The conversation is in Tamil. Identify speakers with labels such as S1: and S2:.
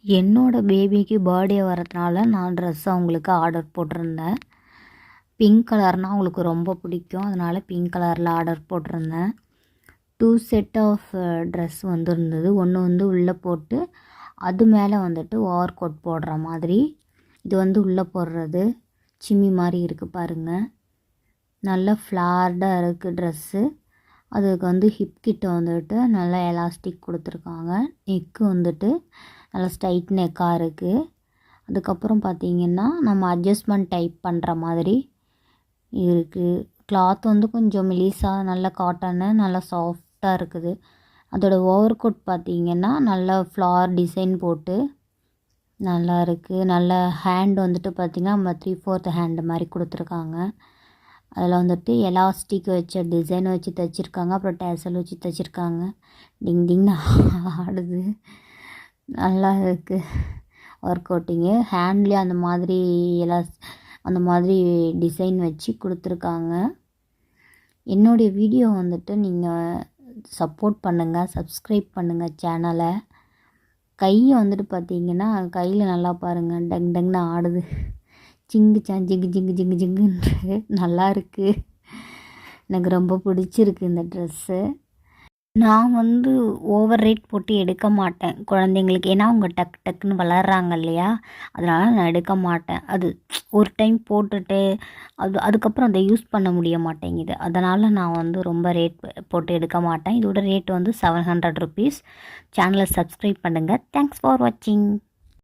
S1: என்னோட பேபிக்கு பர்த்டே வரதுனால நான் ட்ரெஸ் அவங்களுக்கு ஆர்டர் போட்டிருந்தேன். பிங்க் கலர்னால் அவங்களுக்கு ரொம்ப பிடிக்கும். அதனால் பிங்க் கலரில் ஆர்டர் போட்டிருந்தேன். 2 செட் ஆஃப் ட்ரெஸ் இருந்தது. ஒன்று உள்ளே போட்டு அது மேலே ஓவர் கோட் போடுற மாதிரி. இது உள்ளே போடுறது சிம்மி மாதிரி இருக்குது பாருங்கள். நல்ல ஃப்ளார்டாக இருக்குது ட்ரெஸ்ஸு. அதுக்கு ஹிப் கிட்ட நல்லா எலாஸ்டிக் கொடுத்துருக்காங்க. நெக்கு நல்லா ஸ்ட்ரைட் நெக்காக இருக்குது. அதுக்கப்புறம் பார்த்திங்கன்னா நம்ம அட்ஜஸ்ட்மெண்ட் டைப் பண்ணுற மாதிரி இருக்குது. கிளாத் கொஞ்சம் மெலிசாக நல்ல காட்டனு நல்லா சாஃப்டாக இருக்குது. அதோட ஓவர் கோட் பார்த்திங்கன்னா நல்லா ஃப்ளார் டிசைன் போட்டு நல்லா இருக்குது. நல்ல ஹேண்ட் பார்த்திங்கன்னா நம்ம 3/4 ஹேண்டு மாதிரி கொடுத்துருக்காங்க. அதில் எலாஸ்டிக் வச்ச டிசைன் வச்சு தைச்சிருக்காங்க. அப்புறம் டேசல் வச்சு தைச்சிருக்காங்க. டிங் டிங்னு ஆடுது. நல்லா இருக்குது ஒர்க் அவுட்டிங்கு. ஹேண்ட்லேயே அந்த மாதிரி டிசைன் வச்சு கொடுத்துருக்காங்க. என்னுடைய வீடியோ நீங்கள் சப்போர்ட் பண்ணுங்கள், சப்ஸ்கிரைப் பண்ணுங்கள் சேனலை. கையை பார்த்திங்கன்னா கையில் நல்லா பாருங்கள் டங் டங்னு ஆடுது. ஜிங்கு ஜிங்கு ஜிங்குன்ட்டு நல்லா இருக்குது. எனக்கு ரொம்ப பிடிச்சிருக்கு இந்த ட்ரெஸ்ஸு. நான் ஓவர் ரேட் போட்டு எடுக்க மாட்டேன் குழந்தைங்களுக்கு. ஏன்னா அவங்க டக்குன்னு வளர்கிறாங்க இல்லையா, அதனால் நான் எடுக்க மாட்டேன். அது ஒரு டைம் போட்டுட்டு அதுக்கப்புறம் அதை யூஸ் பண்ண முடிய மாட்டேங்குது. அதனால் நான் ரொம்ப ரேட் போட்டு எடுக்க மாட்டேன். இதோட ரேட் 700 ருபீஸ். சேனலை சப்ஸ்கிரைப் பண்ணுங்கள். தேங்க்ஸ் ஃபார் வாட்சிங்.